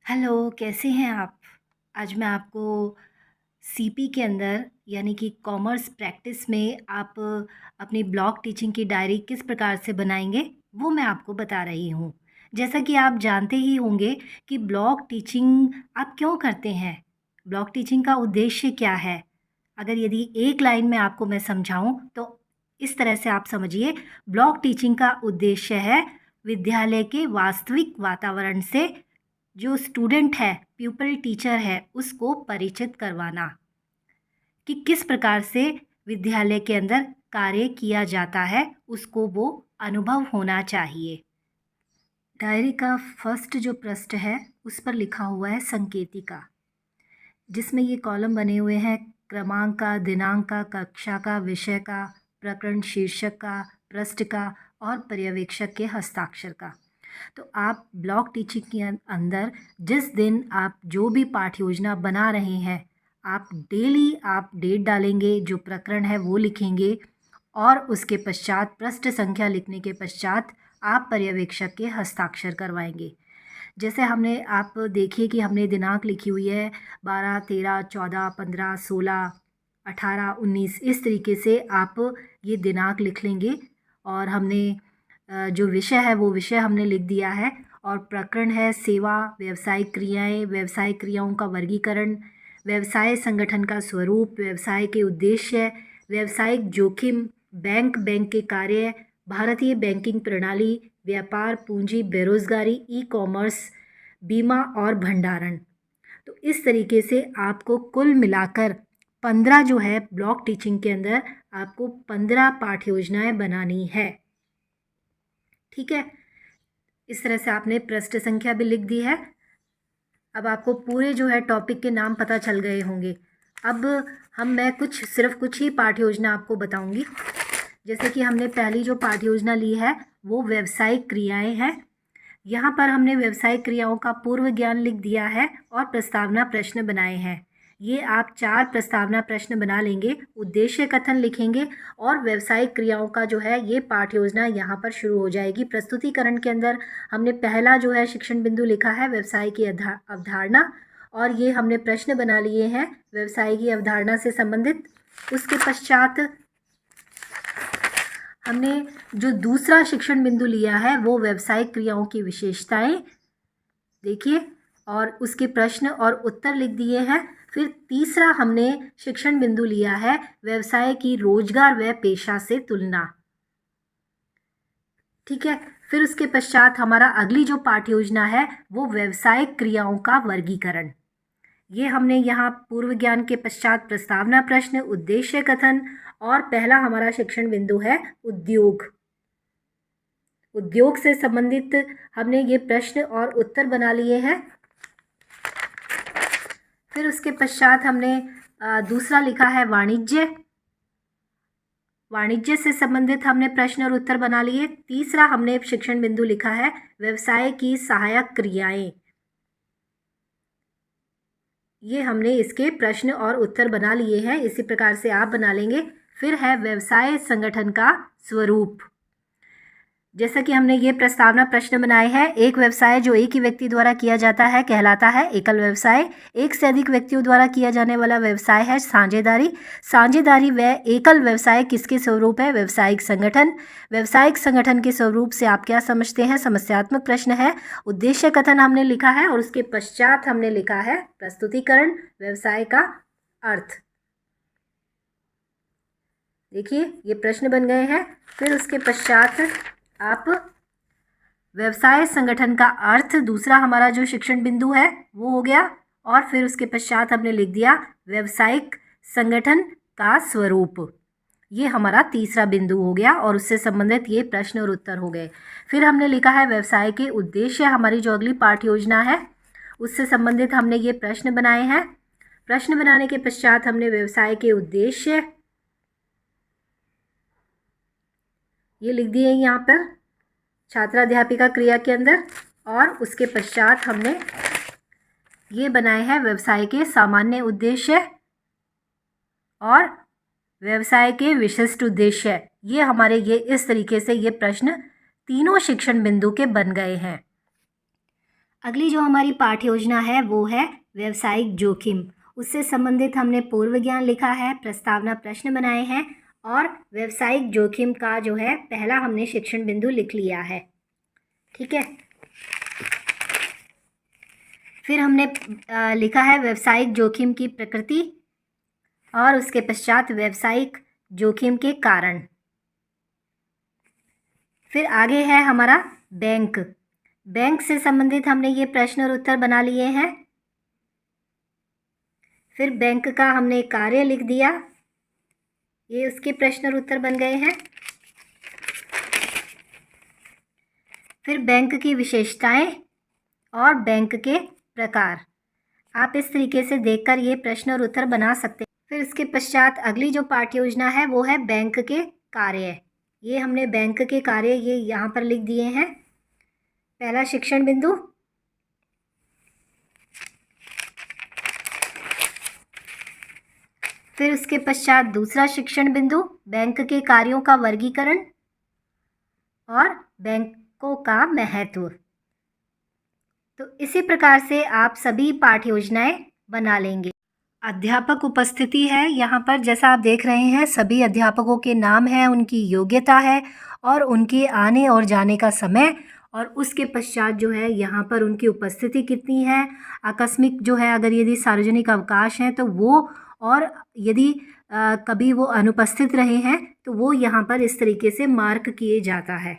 Hello, कैसे हैं आप? आज मैं आपको सीपी के अंदर यानी कि कॉमर्स प्रैक्टिस में आप अपनी ब्लॉक टीचिंग की डायरी किस प्रकार से बनाएँगे, वो मैं आपको बता रही हूँ। जैसा कि आप जानते ही होंगे कि ब्लॉक टीचिंग आप क्यों करते हैं? ब्लॉक टीचिंग का उद्देश्य क्या है? अगर यदि एक लाइन में आपको मैं समझाऊँ तो इस तरह से आप समझिए, ब्लॉक टीचिंग का उद्देश्य है विद्यालय के वास्तविक वातावरण से जो स्टूडेंट है, प्यूपिल टीचर है, उसको परिचित करवाना कि किस प्रकार से विद्यालय के अंदर कार्य किया जाता है, उसको वो अनुभव होना चाहिए। डायरी का फर्स्ट जो पृष्ठ है, उस पर लिखा हुआ है संकेतिका, जिसमें ये कॉलम बने हुए हैं क्रमांक का, दिनांक का, कक्षा का, विषय का, प्रकरण शीर्षक का, पृष्ठ का और पर्यवेक्षक के हस्ताक्षर का। तो आप ब्लॉक टीचिंग के अंदर जिस दिन आप जो भी पाठ्य योजना बना रहे हैं, आप डेली आप डेट डालेंगे, जो प्रकरण है वो लिखेंगे और उसके पश्चात पृष्ठ संख्या लिखने के पश्चात आप पर्यवेक्षक के हस्ताक्षर करवाएंगे। जैसे हमने आप देखिए कि हमने दिनांक लिखी हुई है 12, 13, 14, 15, 16, 18, 19 इस तरीके से आप ये दिनांक लिख लेंगे और हमने जो विषय है वो विषय हमने लिख दिया है और प्रकरण है सेवा, व्यावसायिक क्रियाएं, व्यावसायिक क्रियाओं का वर्गीकरण, व्यवसाय संगठन का स्वरूप, व्यवसाय के उद्देश्य, व्यावसायिक जोखिम, बैंक के कार्य, भारतीय बैंकिंग प्रणाली, व्यापार, पूंजी, बेरोजगारी, ई कॉमर्स, बीमा और भंडारण। तो इस तरीके से आपको कुल मिलाकर 15 जो है ब्लॉक टीचिंग के अंदर आपको 15 पाठ्य योजनाएं बनानी है। ठीक है, इस तरह से आपने पृष्ठ संख्या भी लिख दी है। अब आपको पूरे जो है टॉपिक के नाम पता चल गए होंगे। अब मैं सिर्फ कुछ ही पाठ्य योजना आपको बताऊंगी। जैसे कि हमने पहली जो पाठ्य योजना ली है वो व्यावसायिक क्रियाएं हैं। यहाँ पर हमने व्यावसायिक क्रियाओं का पूर्व ज्ञान लिख दिया है और प्रस्तावना प्रश्न बनाए हैं। ये आप 4 प्रस्तावना प्रश्न बना लेंगे, उद्देश्य कथन लिखेंगे और व्यावसायिक क्रियाओं का जो है ये पाठ्य योजना यहाँ पर शुरू हो जाएगी। प्रस्तुतिकरण के अंदर हमने पहला जो है शिक्षण बिंदु लिखा है व्यवसाय की अवधारणा और ये हमने प्रश्न बना लिए हैं व्यवसाय की अवधारणा से संबंधित। उसके पश्चात हमने जो दूसरा शिक्षण बिंदु लिया है वो व्यावसायिक क्रियाओं की विशेषताएं देखिए और उसके प्रश्न और उत्तर लिख दिए हैं। फिर तीसरा हमने शिक्षण बिंदु लिया है व्यवसाय की रोजगार व पेशा से तुलना। ठीक है, फिर उसके पश्चात हमारा अगली जो पाठ्य योजना है वो व्यावसायिक क्रियाओं का वर्गीकरण। ये हमने यहाँ पूर्व ज्ञान के पश्चात प्रस्तावना प्रश्न, उद्देश्य कथन और पहला हमारा शिक्षण बिंदु है उद्योग। उद्योग से संबंधित हमने ये प्रश्न और उत्तर बना लिए हैं। फिर उसके पश्चात हमने दूसरा लिखा है वाणिज्य। वाणिज्य से संबंधित हमने प्रश्न और उत्तर बना लिए। तीसरा हमने शिक्षण बिंदु लिखा है व्यवसाय की सहायक क्रियाएं। ये हमने इसके प्रश्न और उत्तर बना लिए हैं, इसी प्रकार से आप बना लेंगे। फिर है व्यवसाय संगठन का स्वरूप। जैसा कि हमने ये प्रस्तावना प्रश्न बनाए हैं, एक व्यवसाय जो एक ही व्यक्ति द्वारा किया जाता है कहलाता है एकल व्यवसाय। एक से अधिक व्यक्तियों द्वारा किया जाने वाला व्यवसाय है साझेदारी। साझेदारी व एकल व्यवसाय किसके स्वरूप है? व्यवसायिक संगठन। व्यवसायिक संगठन के स्वरूप से आप क्या समझते हैं? समस्यात्मक प्रश्न है। उद्देश्य कथन हमने लिखा है और उसके पश्चात हमने लिखा है प्रस्तुतिकरण, व्यवसाय का अर्थ। देखिए ये प्रश्न बन गए हैं। फिर उसके पश्चात आप व्यवसाय संगठन का अर्थ, दूसरा हमारा जो शिक्षण बिंदु है वो हो गया और फिर उसके पश्चात हमने लिख दिया व्यवसायिक संगठन का स्वरूप। ये हमारा तीसरा बिंदु हो गया और उससे संबंधित ये प्रश्न और उत्तर हो गए। फिर हमने लिखा है व्यवसाय के उद्देश्य। हमारी जो अगली पाठ्य योजना है उससे संबंधित हमने ये प्रश्न बनाए हैं। प्रश्न बनाने के पश्चात हमने व्यवसाय के उद्देश्य ये लिख दिए यहाँ पर छात्राध्यापिका क्रिया के अंदर और उसके पश्चात हमने ये बनाए हैं व्यवसाय के सामान्य उद्देश्य और व्यवसाय के विशिष्ट उद्देश्य। ये हमारे ये इस तरीके से ये प्रश्न तीनों शिक्षण बिंदु के बन गए हैं। अगली जो हमारी पाठ्य योजना है वो है व्यावसायिक जोखिम। उससे संबंधित हमने पूर्व ज्ञान लिखा है, प्रस्तावना प्रश्न बनाए हैं और व्यावसायिक जोखिम का जो है पहला हमने शिक्षण बिंदु लिख लिया है। ठीक है, फिर हमने लिखा है व्यावसायिक जोखिम की प्रकृति और उसके पश्चात व्यावसायिक जोखिम के कारण। फिर आगे है हमारा बैंक। बैंक से संबंधित हमने ये प्रश्न और उत्तर बना लिए हैं। फिर बैंक का हमने कार्य लिख दिया, ये उसके प्रश्न और उत्तर बन गए हैं। फिर बैंक की विशेषताएं और बैंक के प्रकार, आप इस तरीके से देखकर ये प्रश्न और उत्तर बना सकते हैं। फिर इसके पश्चात अगली जो पाठ्य योजना है वो है बैंक के कार्य। ये हमने बैंक के कार्य ये यहाँ पर लिख दिए हैं। पहला शिक्षण बिंदु, फिर उसके पश्चात दूसरा शिक्षण बिंदु बैंक के कार्यों का वर्गीकरण और बैंकों का महत्व। तो इसी प्रकार से आप सभी पाठ्य योजनाएं बना लेंगे। अध्यापक उपस्थिति है यहाँ पर, जैसा आप देख रहे हैं सभी अध्यापकों के नाम हैं, उनकी योग्यता है और उनके आने और जाने का समय, और उसके पश्चात जो है यहाँ पर उनकी उपस्थिति कितनी है, आकस्मिक जो है अगर यदि सार्वजनिक अवकाश हैं तो वो, और यदि कभी वो अनुपस्थित रहे हैं तो वो यहाँ पर इस तरीके से मार्क किए जाता है।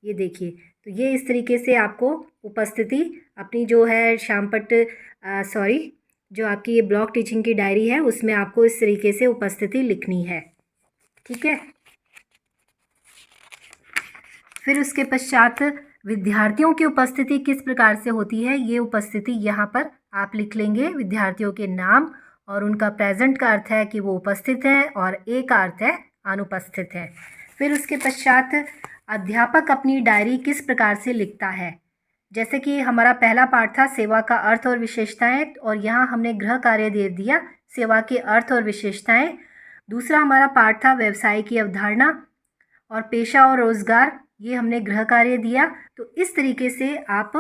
ये देखिए, तो ये इस तरीके से आपको उपस्थिति अपनी जो है श्यामपट्ट जो आपकी ये ब्लॉक टीचिंग की डायरी है उसमें आपको इस तरीके से उपस्थिति लिखनी है। ठीक है, फिर उसके पश्चात विद्यार्थियों की उपस्थिति किस प्रकार से होती है, ये उपस्थिति यहाँ पर आप लिख लेंगे। विद्यार्थियों के नाम और उनका प्रेजेंट का अर्थ है कि वो उपस्थित हैं और ए का अर्थ है अनुपस्थित है। फिर उसके पश्चात अध्यापक अपनी डायरी किस प्रकार से लिखता है, जैसे कि हमारा पहला पाठ था सेवा का अर्थ और विशेषताएं, और यहाँ हमने गृह कार्य दे दिया सेवा के अर्थ और विशेषताएं। दूसरा हमारा पाठ था व्यवसाय की अवधारणा और पेशा और रोजगार, ये हमने गृह कार्य दिया। तो इस तरीके से आप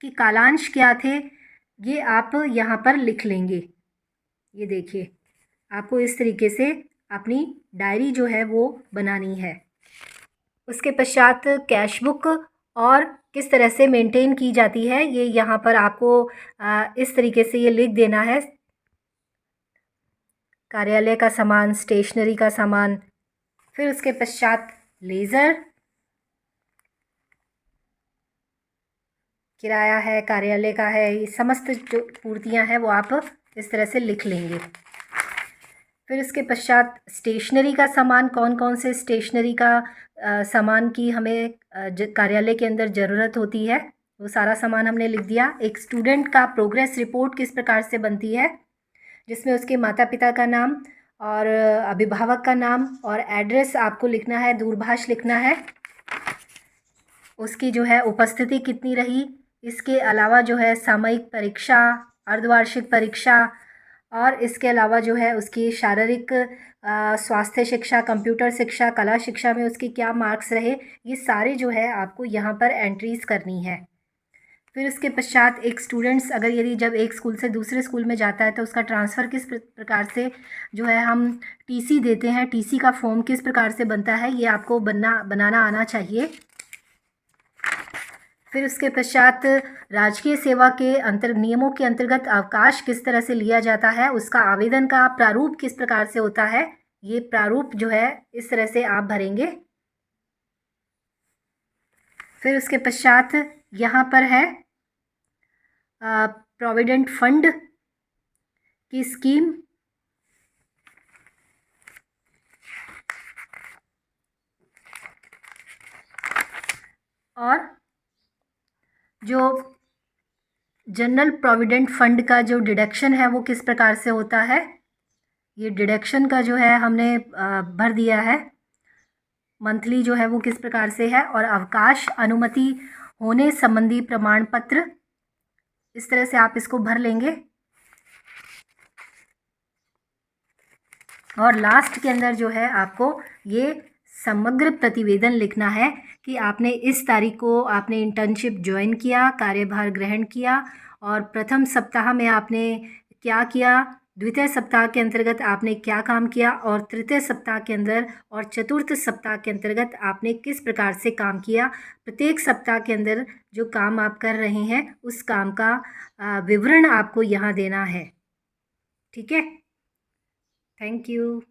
कि कालांश क्या थे ये आप यहाँ पर लिख लेंगे। ये देखिए, आपको इस तरीके से अपनी डायरी जो है वो बनानी है। उसके पश्चात कैश बुक और किस तरह से मेंटेन की जाती है ये यहाँ पर आपको इस तरीके से ये लिख देना है। कार्यालय का सामान, स्टेशनरी का सामान, फिर उसके पश्चात लेज़र, किराया है, कार्यालय का है, ये समस्त जो पूर्तियाँ हैं वो आप इस तरह से लिख लेंगे। फिर उसके पश्चात स्टेशनरी का सामान, कौन कौन से स्टेशनरी का सामान की हमें कार्यालय के अंदर ज़रूरत होती है वो सारा सामान हमने लिख दिया। एक स्टूडेंट का प्रोग्रेस रिपोर्ट किस प्रकार से बनती है, जिसमें उसके माता पिता का नाम और अभिभावक का नाम और एड्रेस आपको लिखना है, दूरभाष लिखना है, उसकी जो है उपस्थिति कितनी रही। इसके अलावा जो है सामयिक परीक्षा, अर्धवार्षिक परीक्षा, और इसके अलावा जो है उसकी शारीरिक स्वास्थ्य शिक्षा, कंप्यूटर शिक्षा, कला शिक्षा में उसके क्या मार्क्स रहे, ये सारे जो है आपको यहाँ पर एंट्रीज़ करनी है। फिर उसके पश्चात एक स्टूडेंट्स अगर यदि जब एक स्कूल से दूसरे स्कूल में जाता है तो उसका ट्रांसफ़र किस प्रकार से जो है हम टीसी देते हैं, टीसी का फॉर्म किस प्रकार से बनता है, ये आपको बनाना आना चाहिए। फिर उसके पश्चात राजकीय सेवा के नियमों के अंतर्गत अवकाश किस तरह से लिया जाता है, उसका आवेदन का प्रारूप किस प्रकार से होता है, ये प्रारूप जो है इस तरह से आप भरेंगे। फिर उसके पश्चात यहाँ पर है प्रोविडेंट फंड की स्कीम, और जो जनरल प्रोविडेंट फंड का जो डिडक्शन है वो किस प्रकार से होता है, ये डिडक्शन का जो है हमने भर दिया है। मंथली जो है वो किस प्रकार से है, और अवकाश अनुमति होने संबंधी प्रमाण पत्र, इस तरह से आप इसको भर लेंगे। और लास्ट के अंदर जो है आपको ये समग्र प्रतिवेदन लिखना है कि आपने इस तारीख को आपने इंटर्नशिप ज्वाइन किया, कार्यभार ग्रहण किया और प्रथम सप्ताह में आपने क्या किया, द्वितीय सप्ताह के अंतर्गत आपने क्या काम किया और तृतीय सप्ताह के अंदर और चतुर्थ सप्ताह के अंतर्गत आपने किस प्रकार से काम किया। प्रत्येक सप्ताह के अंदर जो काम आप कर रहे हैं उस काम का विवरण आपको यहाँ देना है। ठीक है, थैंक यू।